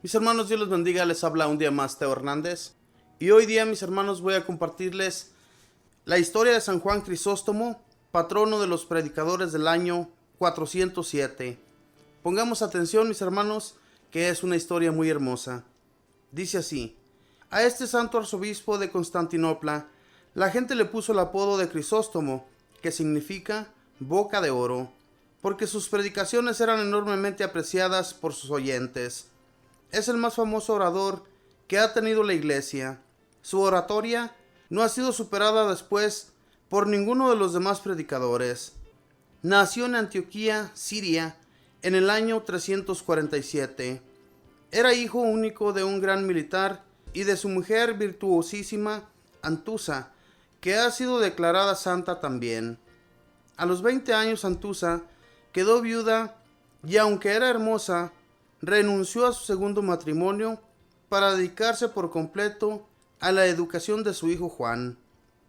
Mis hermanos, Dios los bendiga, les habla un día más Teo Hernández. Y hoy día, mis hermanos, voy a compartirles la historia de San Juan Crisóstomo, patrono de los predicadores del año 407. Pongamos atención, mis hermanos, que es una historia muy hermosa. Dice así: a este santo arzobispo de Constantinopla, la gente le puso el apodo de Crisóstomo, que significa boca de oro, porque sus predicaciones eran enormemente apreciadas por sus oyentes. Es el más famoso orador que ha tenido la iglesia. Su oratoria no ha sido superada después por ninguno de los demás predicadores. Nació en Antioquía, Siria, en el año 347. Era hijo único de un gran militar y de su mujer virtuosísima, Antusa, que ha sido declarada santa también. A los 20 años Antusa quedó viuda y, aunque era hermosa, renunció a su segundo matrimonio para dedicarse por completo a la educación de su hijo Juan.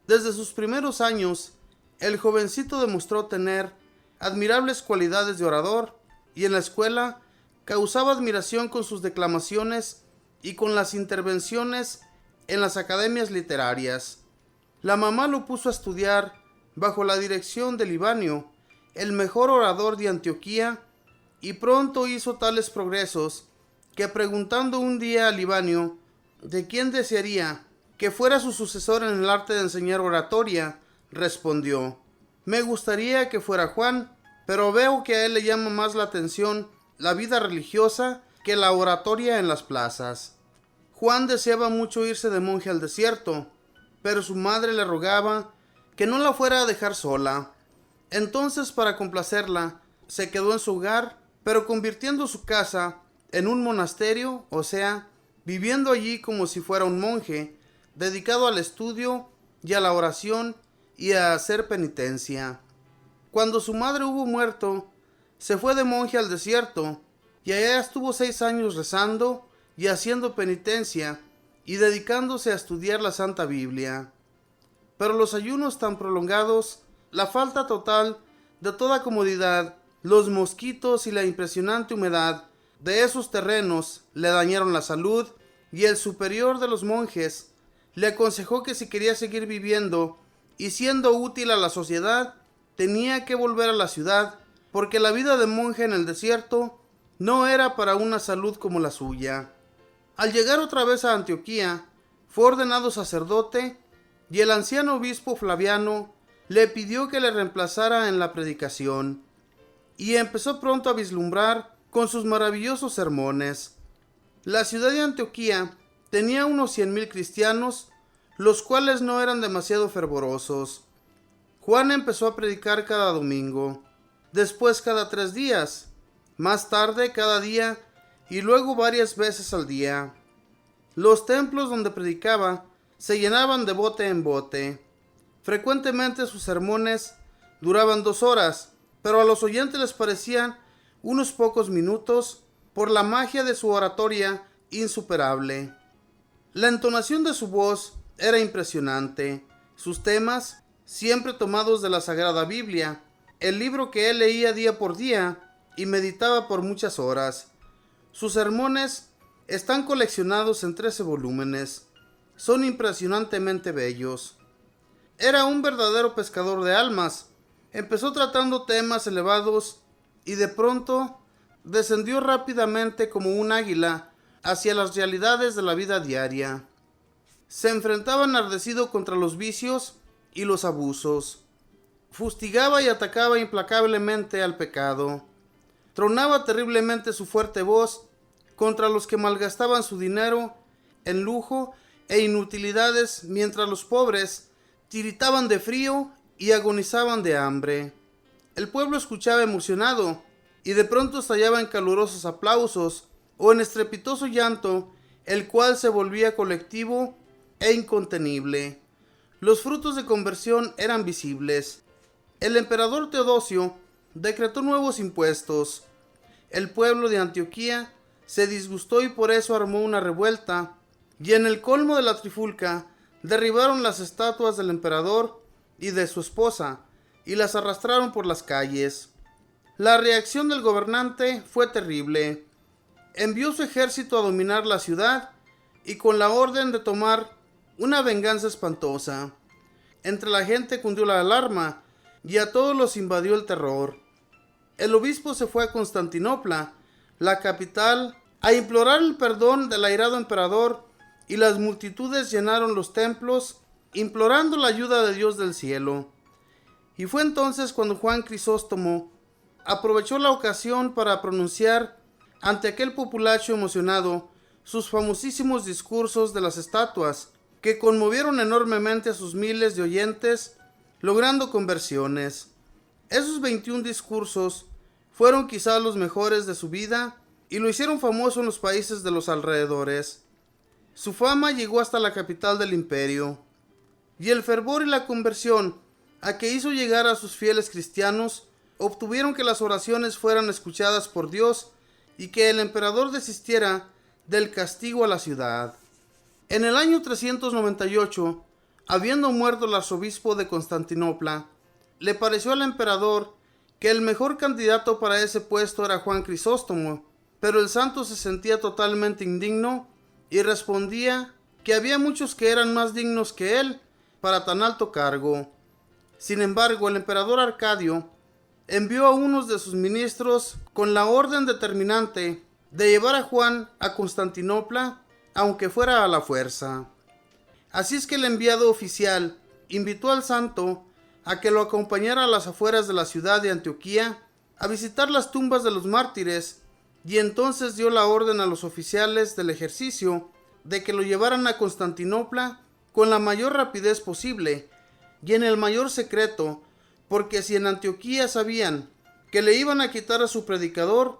Desde sus primeros años, el jovencito demostró tener admirables cualidades de orador y en la escuela causaba admiración con sus declamaciones y con las intervenciones en las academias literarias. La mamá lo puso a estudiar bajo la dirección de Libanio, el mejor orador de Antioquía, y pronto hizo tales progresos que, preguntando un día a Libanio de quién desearía que fuera su sucesor en el arte de enseñar oratoria, respondió: me gustaría que fuera Juan, pero veo que a él le llama más la atención la vida religiosa que la oratoria en las plazas. Juan deseaba mucho irse de monje al desierto, pero su madre le rogaba que no la fuera a dejar sola. Entonces, para complacerla, se quedó en su hogar, pero convirtiendo su casa en un monasterio, o sea, viviendo allí como si fuera un monje, dedicado al estudio y a la oración y a hacer penitencia. Cuando su madre hubo muerto, se fue de monje al desierto, y allá estuvo 6 años rezando y haciendo penitencia, y dedicándose a estudiar la Santa Biblia. Pero los ayunos tan prolongados, la falta total de toda comodidad, los mosquitos y la impresionante humedad de esos terrenos le dañaron la salud, y el superior de los monjes le aconsejó que si quería seguir viviendo y siendo útil a la sociedad, tenía que volver a la ciudad, porque la vida de monje en el desierto no era para una salud como la suya. Al llegar otra vez a Antioquía, fue ordenado sacerdote, y el anciano obispo Flaviano le pidió que le reemplazara en la predicación, y empezó pronto a vislumbrar con sus maravillosos sermones. La ciudad de Antioquía tenía unos 100,000 cristianos, los cuales no eran demasiado fervorosos. Juan empezó a predicar cada domingo, después cada 3 días, más tarde cada día y luego varias veces al día. Los templos donde predicaba se llenaban de bote en bote. Frecuentemente sus sermones duraban 2 horas, pero a los oyentes les parecían unos pocos minutos por la magia de su oratoria insuperable. La entonación de su voz era impresionante. Sus temas, siempre tomados de la Sagrada Biblia, el libro que él leía día por día y meditaba por muchas horas. Sus sermones están coleccionados en 13 volúmenes. Son impresionantemente bellos. Era un verdadero pescador de almas. Empezó tratando temas elevados y de pronto descendió rápidamente como un águila hacia las realidades de la vida diaria. Se enfrentaba enardecido contra los vicios y los abusos. Fustigaba y atacaba implacablemente al pecado. Tronaba terriblemente su fuerte voz contra los que malgastaban su dinero en lujo e inutilidades, mientras los pobres tiritaban de frío y agonizaban de hambre. El pueblo escuchaba emocionado y de pronto estallaba en calurosos aplausos o en estrepitoso llanto, el cual se volvía colectivo e incontenible. Los frutos de conversión eran visibles. El emperador Teodosio decretó nuevos impuestos. El pueblo de Antioquía se disgustó y por eso armó una revuelta, y en el colmo de la trifulca derribaron las estatuas del emperador y de su esposa y las arrastraron por las calles. La reacción del gobernante fue terrible. envió su ejército a dominar la ciudad y con la orden de tomar una venganza espantosa. Entre la gente cundió la alarma y a todos los invadió el terror. El obispo se fue a Constantinopla, la capital, a implorar el perdón del airado emperador, y las multitudes llenaron los templos, implorando la ayuda de Dios del cielo. Y fue entonces cuando Juan Crisóstomo aprovechó la ocasión para pronunciar ante aquel populacho emocionado sus famosísimos discursos de las estatuas, que conmovieron enormemente a sus miles de oyentes, logrando conversiones. Esos 21 discursos fueron quizá los mejores de su vida y lo hicieron famoso en los países de los alrededores. Su fama llegó hasta la capital del imperio, y el fervor y la conversión a que hizo llegar a sus fieles cristianos obtuvieron que las oraciones fueran escuchadas por Dios y que el emperador desistiera del castigo a la ciudad. En el año 398, habiendo muerto el arzobispo de Constantinopla, le pareció al emperador que el mejor candidato para ese puesto era Juan Crisóstomo, pero el santo se sentía totalmente indigno y respondía que había muchos que eran más dignos que él para tan alto cargo. Sin embargo, el emperador Arcadio envió a unos de sus ministros con la orden determinante de llevar a Juan a Constantinopla, aunque fuera a la fuerza. Así es que el enviado oficial invitó al santo a que lo acompañara a las afueras de la ciudad de Antioquía a visitar las tumbas de los mártires, y entonces dio la orden a los oficiales del ejercicio de que lo llevaran a Constantinopla con la mayor rapidez posible y en el mayor secreto, porque si en Antioquía sabían que le iban a quitar a su predicador,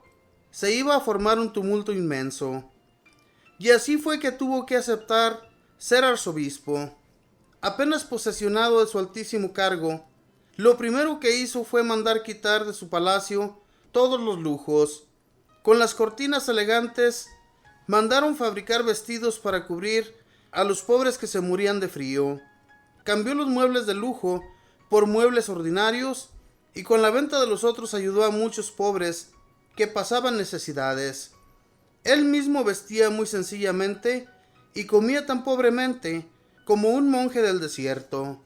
se iba a formar un tumulto inmenso. Y así fue que tuvo que aceptar ser arzobispo. Apenas posesionado de su altísimo cargo, lo primero que hizo fue mandar quitar de su palacio todos los lujos. Con las cortinas elegantes, mandaron fabricar vestidos para cubrir a los pobres que se morían de frío. Cambió los muebles de lujo por muebles ordinarios y con la venta de los otros ayudó a muchos pobres que pasaban necesidades. Él mismo vestía muy sencillamente y comía tan pobremente como un monje del desierto.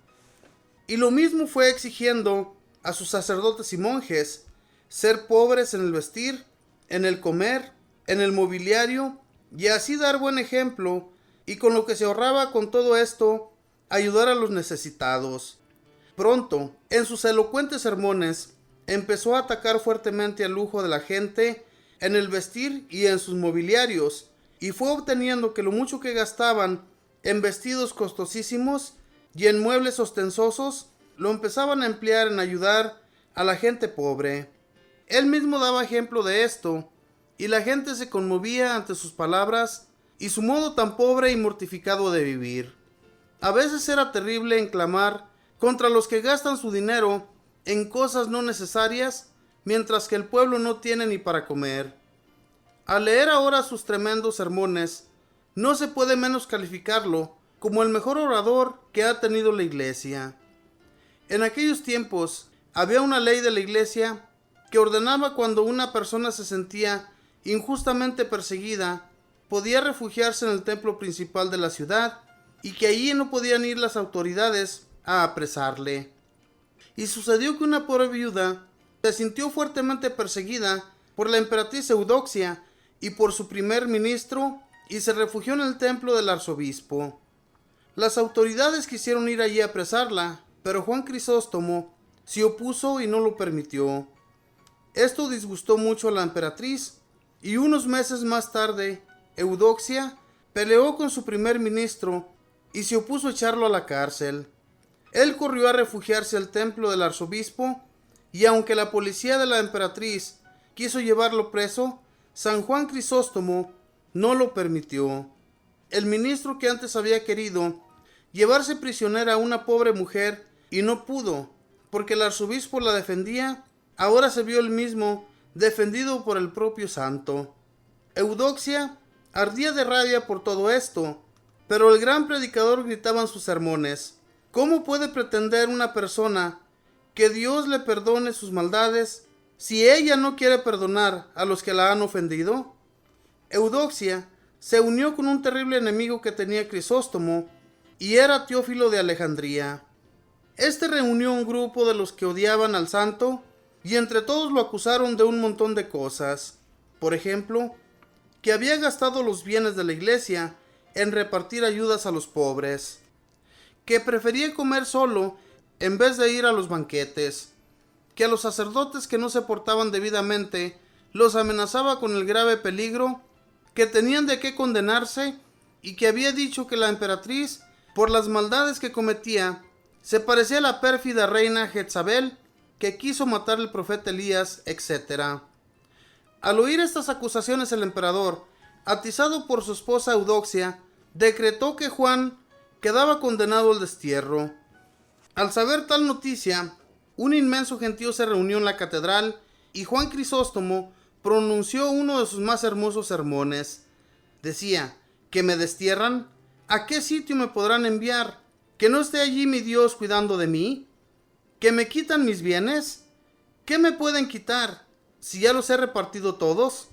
Y lo mismo fue exigiendo a sus sacerdotes y monjes ser pobres en el vestir, en el comer, en el mobiliario, y así dar buen ejemplo, y con lo que se ahorraba con todo esto, ayudar a los necesitados. Pronto, en sus elocuentes sermones, empezó a atacar fuertemente al lujo de la gente en el vestir y en sus mobiliarios, y fue obteniendo que lo mucho que gastaban en vestidos costosísimos y en muebles ostentosos, lo empezaban a emplear en ayudar a la gente pobre. Él mismo daba ejemplo de esto, y la gente se conmovía ante sus palabras y su modo tan pobre y mortificado de vivir. A veces era terrible en clamar contra los que gastan su dinero en cosas no necesarias, mientras que el pueblo no tiene ni para comer. Al leer ahora sus tremendos sermones, no se puede menos calificarlo como el mejor orador que ha tenido la iglesia. En aquellos tiempos había una ley de la iglesia que ordenaba cuando una persona se sentía injustamente perseguida, podía refugiarse en el templo principal de la ciudad y que allí no podían ir las autoridades a apresarle. Y sucedió que una pobre viuda se sintió fuertemente perseguida por la emperatriz Eudoxia y por su primer ministro y se refugió en el templo del arzobispo. Las autoridades quisieron ir allí a apresarla, pero Juan Crisóstomo se opuso y no lo permitió. Esto disgustó mucho a la emperatriz y unos meses más tarde Eudoxia peleó con su primer ministro y se opuso a echarlo a la cárcel. Él corrió a refugiarse al templo del arzobispo y aunque la policía de la emperatriz quiso llevarlo preso, San Juan Crisóstomo no lo permitió. El ministro que antes había querido llevarse prisionera a una pobre mujer y no pudo, porque el arzobispo la defendía, ahora se vio él mismo defendido por el propio santo. Eudoxia ardía de rabia por todo esto, pero el gran predicador gritaba en sus sermones: ¿cómo puede pretender una persona que Dios le perdone sus maldades si ella no quiere perdonar a los que la han ofendido? Eudoxia se unió con un terrible enemigo que tenía Crisóstomo, y era Teófilo de Alejandría. Este reunió un grupo de los que odiaban al santo, y entre todos lo acusaron de un montón de cosas. Por ejemplo, que había gastado los bienes de la iglesia en repartir ayudas a los pobres, que prefería comer solo en vez de ir a los banquetes, que a los sacerdotes que no se portaban debidamente los amenazaba con el grave peligro que tenían de qué condenarse, y que había dicho que la emperatriz, por las maldades que cometía, se parecía a la pérfida reina Jezabel, que quiso matar al profeta Elías, etc. Al oír estas acusaciones, el emperador, atizado por su esposa Eudoxia, decretó que Juan quedaba condenado al destierro. Al saber tal noticia, un inmenso gentío se reunió en la catedral, y Juan Crisóstomo pronunció uno de sus más hermosos sermones. Decía: ¿que me destierran? ¿A qué sitio me podrán enviar? ¿Que no esté allí mi Dios cuidando de mí? ¿Que me quitan mis bienes? ¿Qué me pueden quitar, si ya los he repartido todos?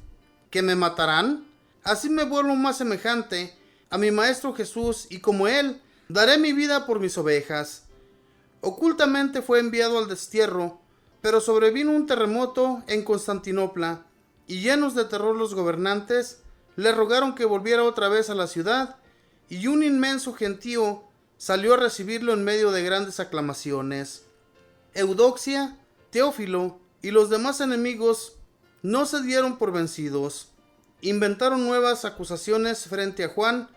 ¿Que me matarán? Así me vuelvo más semejante a mi Maestro Jesús, y como Él, daré mi vida por mis ovejas. Ocultamente fue enviado al destierro, pero sobrevino un terremoto en Constantinopla, y llenos de terror los gobernantes le rogaron que volviera otra vez a la ciudad, y un inmenso gentío salió a recibirlo en medio de grandes aclamaciones. Eudoxia, Teófilo y los demás enemigos no se dieron por vencidos. Inventaron nuevas acusaciones frente a Juan,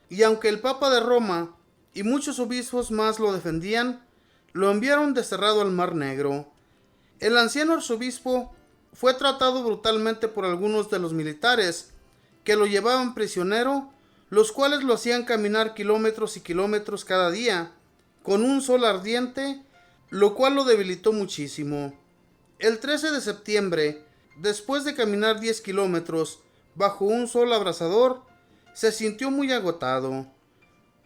y aunque el Papa de Roma y muchos obispos más lo defendían, lo enviaron desterrado al Mar Negro. El anciano arzobispo fue tratado brutalmente por algunos de los militares que lo llevaban prisionero, los cuales lo hacían caminar kilómetros y kilómetros cada día, con un sol ardiente, lo cual lo debilitó muchísimo. El 13 de septiembre, después de caminar 10 kilómetros bajo un sol abrasador, se sintió muy agotado.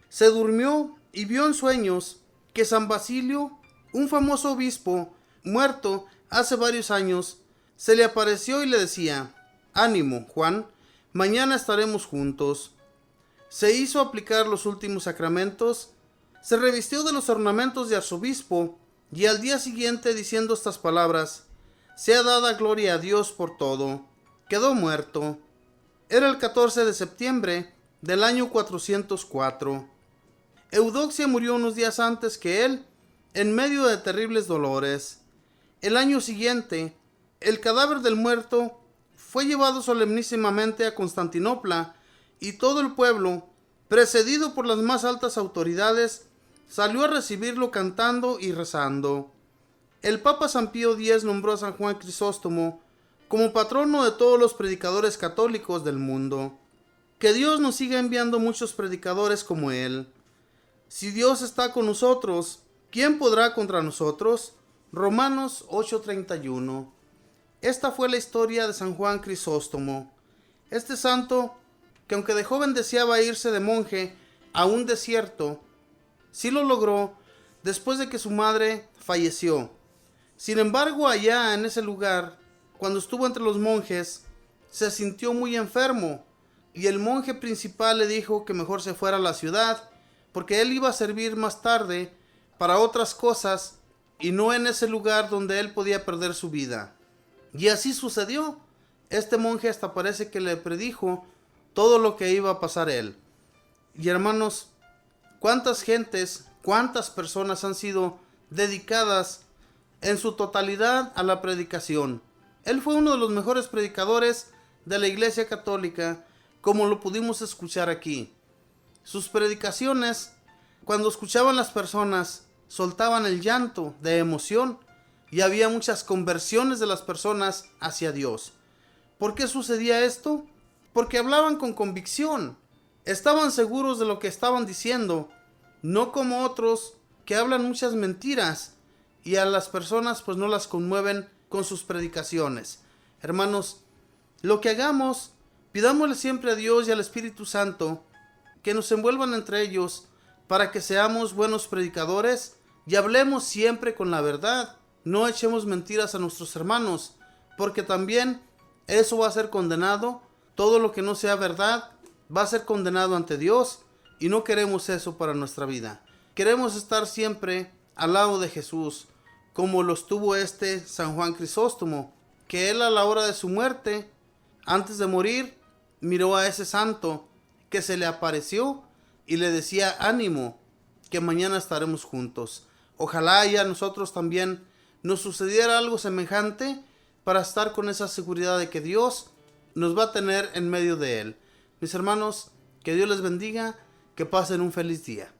Se durmió y vio en sueños que San Basilio, un famoso obispo, muerto hace varios años, se le apareció y le decía: «Ánimo, Juan, mañana estaremos juntos». Se hizo aplicar los últimos sacramentos, se revistió de los ornamentos de arzobispo, y al día siguiente, diciendo estas palabras: «Sea dada gloria a Dios por todo», quedó muerto. Era el 14 de septiembre del año 404. Eudoxia murió unos días antes que él, en medio de terribles dolores. El año siguiente, el cadáver del muerto fue llevado solemnísimamente a Constantinopla, y todo el pueblo, precedido por las más altas autoridades, salió a recibirlo cantando y rezando. El Papa San Pío X nombró a San Juan Crisóstomo como patrono de todos los predicadores católicos del mundo. Que Dios nos siga enviando muchos predicadores como él. Si Dios está con nosotros, ¿quién podrá contra nosotros? Romanos 8:31. Esta fue la historia de San Juan Crisóstomo. Este santo, que aunque de joven deseaba irse de monje a un desierto, sí lo logró después de que su madre falleció. Sin embargo, allá en ese lugar, cuando estuvo entre los monjes, se sintió muy enfermo, y el monje principal le dijo que mejor se fuera a la ciudad, porque él iba a servir más tarde para otras cosas, y no en ese lugar donde él podía perder su vida. Y así sucedió. Este monje hasta parece que le predijo todo lo que iba a pasar él. Y hermanos, ¿cuántas gentes, cuántas personas han sido dedicadas en su totalidad a la predicación? Él fue uno de los mejores predicadores de la Iglesia Católica, como lo pudimos escuchar aquí. Sus predicaciones, cuando escuchaban las personas, soltaban el llanto de emoción, y había muchas conversiones de las personas hacia Dios. ¿Por qué sucedía esto? Porque hablaban con convicción, estaban seguros de lo que estaban diciendo, no como otros que hablan muchas mentiras y a las personas pues no las conmueven con sus predicaciones. Hermanos, lo que hagamos, pidámosle siempre a Dios y al Espíritu Santo que nos envuelvan entre ellos para que seamos buenos predicadores y hablemos siempre con la verdad. No echemos mentiras a nuestros hermanos, porque también eso va a ser condenado Todo lo que no sea verdad va a ser condenado ante Dios y no queremos eso para nuestra vida. Queremos estar siempre al lado de Jesús, como lo estuvo San Juan Crisóstomo, que él a la hora de su muerte, antes de morir, miró a ese santo que se le apareció y le decía: ánimo, que mañana estaremos juntos. Ojalá y a nosotros también nos sucediera algo semejante para estar con esa seguridad de que Dios nos va a tener en medio de él. Mis hermanos, que Dios les bendiga, que pasen un feliz día.